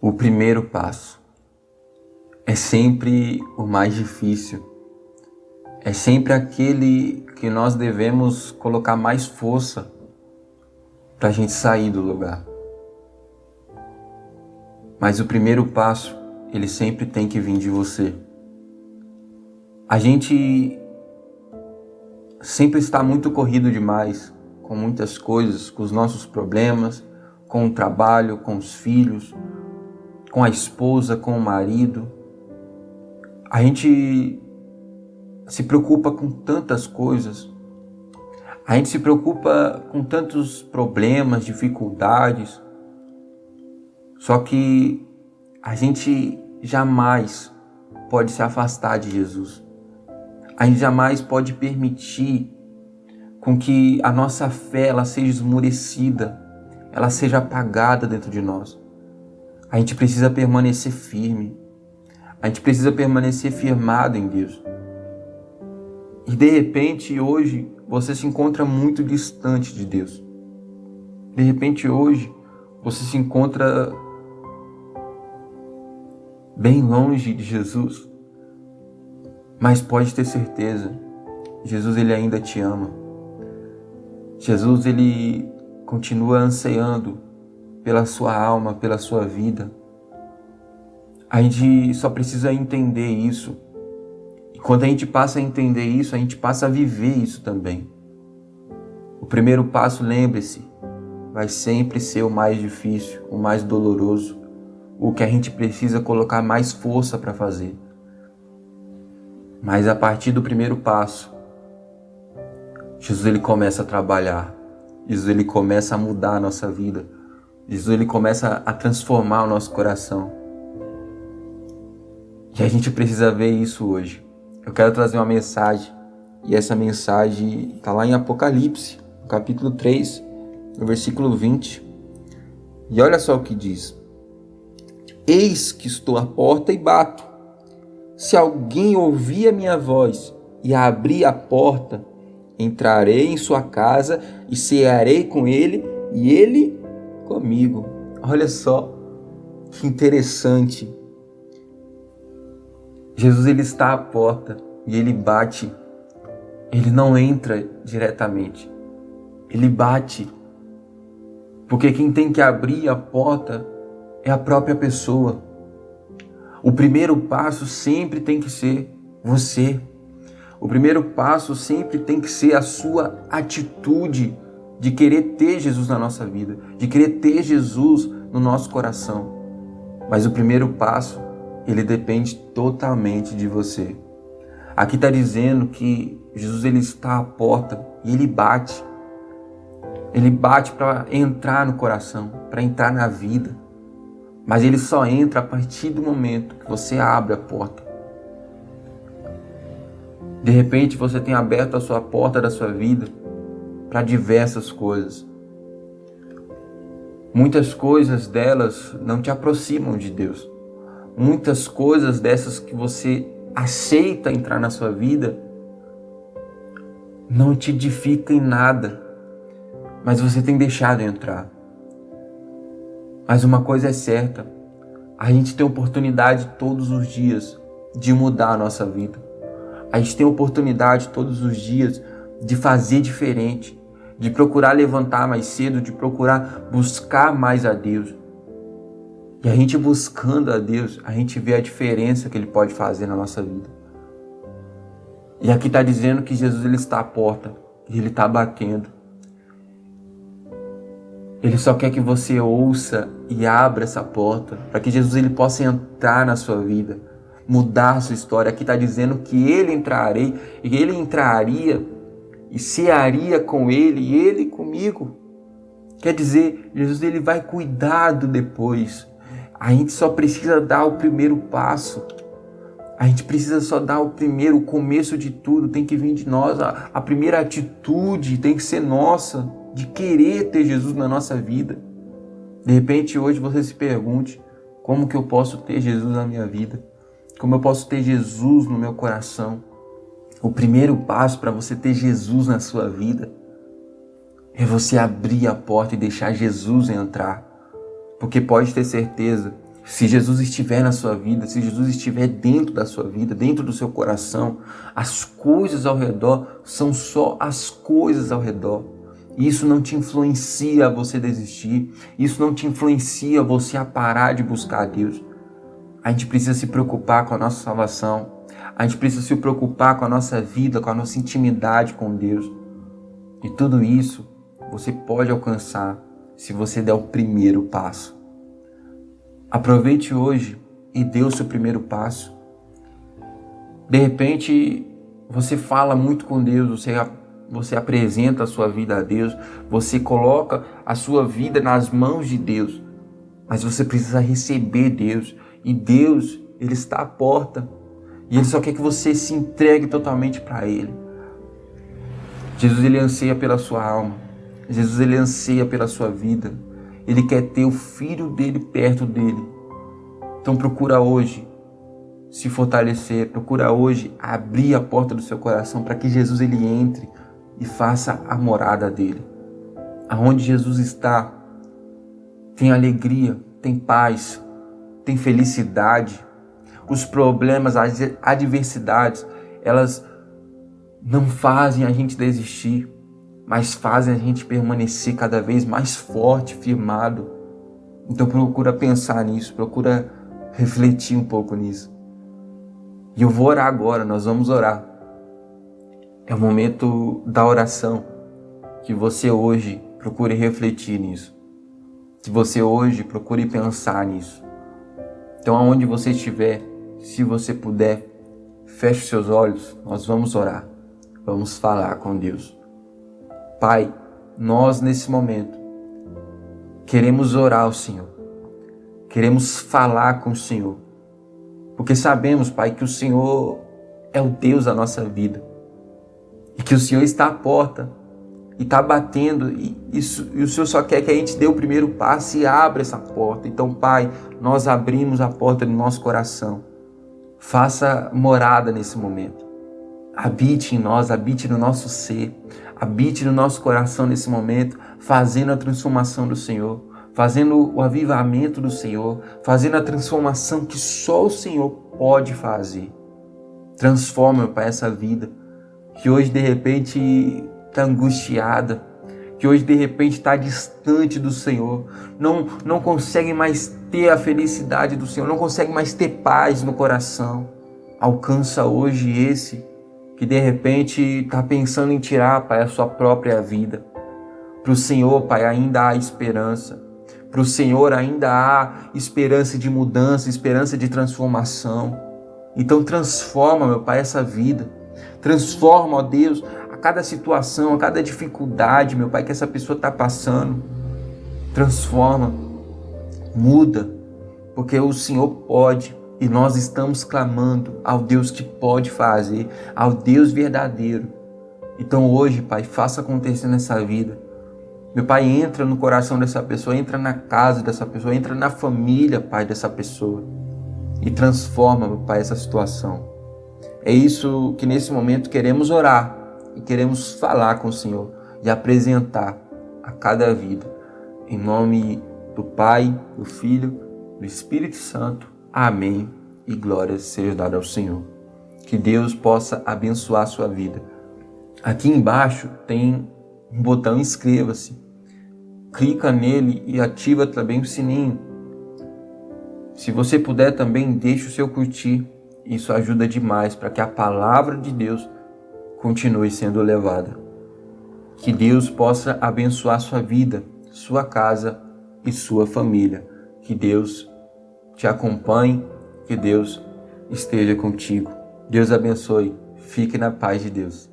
O primeiro passo é sempre o mais difícil. É sempre aquele que nós devemos colocar mais força para a gente sair do lugar. Mas o primeiro passo, ele sempre tem que vir de você. A gente sempre está muito corrido demais, com muitas coisas, com os nossos problemas, com o trabalho, com os filhos, com a esposa, com o marido. A gente se preocupa com tantas coisas. A gente se preocupa com tantos problemas, dificuldades. Só que a gente jamais pode se afastar de Jesus. A gente jamais pode permitir com que a nossa fé ela seja esmorecida, ela seja apagada dentro de nós. A gente precisa permanecer firme. A gente precisa permanecer firmado em Deus. E de repente hoje você se encontra muito distante de Deus. De repente hoje você se encontra bem longe de Jesus. Mas pode ter certeza, Jesus ele ainda te ama. Jesus ele continua ansiando pela sua alma, pela sua vida. A gente só precisa entender isso. E quando a gente passa a entender isso, a gente passa a viver isso também. O primeiro passo, lembre-se, vai sempre ser o mais difícil, o mais doloroso, o que a gente precisa colocar mais força para fazer. Mas a partir do primeiro passo, Jesus ele começa a trabalhar. Jesus ele começa a mudar a nossa vida. Jesus ele começa a transformar o nosso coração. E a gente precisa ver isso hoje. Eu quero trazer uma mensagem. E essa mensagem está lá em Apocalipse, no capítulo 3, no versículo 20. E olha só o que diz. Eis que estou à porta e bato. Se alguém ouvir a minha voz e abrir a porta, entrarei em sua casa e cearei com ele e ele comigo. Olha só que interessante. Jesus ele está à porta e ele bate. Ele não entra diretamente. Ele bate. Porque quem tem que abrir a porta é a própria pessoa. O primeiro passo sempre tem que ser você. O primeiro passo sempre tem que ser a sua atitude de querer ter Jesus na nossa vida, de querer ter Jesus no nosso coração. Mas o primeiro passo, ele depende totalmente de você. Aqui está dizendo que Jesus ele está à porta e ele bate. Ele bate para entrar no coração, para entrar na vida. Mas ele só entra a partir do momento que você abre a porta. De repente você tem aberto a sua porta da sua vida para diversas coisas. Muitas coisas delas não te aproximam de Deus. Muitas coisas dessas que você aceita entrar na sua vida não te edifica em nada, mas você tem deixado entrar. Mas uma coisa é certa, a gente tem oportunidade todos os dias de mudar a nossa vida. A gente tem oportunidade todos os dias de fazer diferente, de procurar levantar mais cedo, de procurar buscar mais a Deus. E a gente buscando a Deus, a gente vê a diferença que Ele pode fazer na nossa vida. E aqui está dizendo que Jesus ele está à porta e Ele está batendo. Ele só quer que você ouça e abra essa porta para que Jesus ele possa entrar na sua vida, mudar a sua história. Aqui está dizendo que Ele entraria e cearia com Ele e Ele comigo. Quer dizer, Jesus ele vai cuidar do depois. A gente só precisa dar o primeiro passo. A gente precisa só dar o começo de tudo. Tem que vir de nós. A primeira atitude tem que ser nossa, de querer ter Jesus na nossa vida. De repente hoje você se pergunte, como que eu posso ter Jesus na minha vida? Como eu posso ter Jesus no meu coração? O primeiro passo para você ter Jesus na sua vida é você abrir a porta e deixar Jesus entrar. Porque pode ter certeza Se Jesus estiver na sua vida, se Jesus estiver dentro da sua vida, dentro do seu coração, as coisas ao redor são só as coisas ao redor. Isso não te influencia a você desistir, isso não te influencia você a parar de buscar a Deus. A gente precisa se preocupar com a nossa salvação, a gente precisa se preocupar com a nossa vida, com a nossa intimidade com Deus. E tudo isso você pode alcançar se você der o primeiro passo. Aproveite hoje e dê o seu primeiro passo. De repente, você fala muito com Deus, você apresenta a sua vida a Deus, você coloca a sua vida nas mãos de Deus, mas você precisa receber Deus, e Deus, Ele está à porta, e Ele só quer que você se entregue totalmente para Ele. Jesus, Ele anseia pela sua alma, Jesus, Ele anseia pela sua vida, Ele quer ter o filho dele perto dele. Então procura hoje se fortalecer, procura hoje abrir a porta do seu coração para que Jesus ele entre e faça a morada dele. Aonde Jesus está, tem alegria, tem paz, tem felicidade. Os problemas, as adversidades, elas não fazem a gente desistir, mas fazem a gente permanecer cada vez mais forte, firmado. Então procura pensar nisso, procura refletir um pouco nisso. E eu vou orar agora, nós vamos orar. É o momento da oração, que você hoje procure refletir nisso. Que você hoje procure pensar nisso. Então aonde você estiver, se você puder, feche seus olhos, nós vamos orar. Vamos falar com Deus. Pai, nós nesse momento queremos orar ao Senhor, queremos falar com o Senhor, porque sabemos, Pai, que o Senhor é o Deus da nossa vida e que o Senhor está à porta e está batendo e o Senhor só quer que a gente dê o primeiro passo e abra essa porta. Então, Pai, nós abrimos a porta do nosso coração, faça morada nesse momento. Habite em nós, habite no nosso ser, habite no nosso coração nesse momento, fazendo a transformação do Senhor, fazendo o avivamento do Senhor, fazendo a transformação que só o Senhor pode fazer. Transforma, Pai, essa vida que hoje de repente está angustiada, que hoje de repente está distante do Senhor, não consegue mais ter a felicidade do Senhor, não consegue mais ter paz no coração. Alcança hoje esse que de repente está pensando em tirar, Pai, a sua própria vida. Para o Senhor, Pai, ainda há esperança. Para o Senhor ainda há esperança de mudança, esperança de transformação. Então transforma, meu Pai, essa vida. Transforma, ó Deus, a cada situação, a cada dificuldade, meu Pai, que essa pessoa está passando. Transforma, muda, porque o Senhor pode. E nós estamos clamando ao Deus que pode fazer, ao Deus verdadeiro. Então hoje, Pai, faça acontecer nessa vida. Meu Pai, entra no coração dessa pessoa, entra na casa dessa pessoa, entra na família, Pai, dessa pessoa. E transforma, meu Pai, essa situação. É isso que nesse momento queremos orar e queremos falar com o Senhor e apresentar a cada vida. Em nome do Pai, do Filho, do Espírito Santo. Amém e glória seja dada ao Senhor. Que Deus possa abençoar a sua vida. Aqui embaixo tem um botão inscreva-se. Clica nele e ativa também o sininho. Se você puder também, deixe o seu curtir. Isso ajuda demais para que a palavra de Deus continue sendo levada. Que Deus possa abençoar sua vida, sua casa e sua família. Que Deus te acompanhe, que Deus esteja contigo. Deus abençoe. Fique na paz de Deus.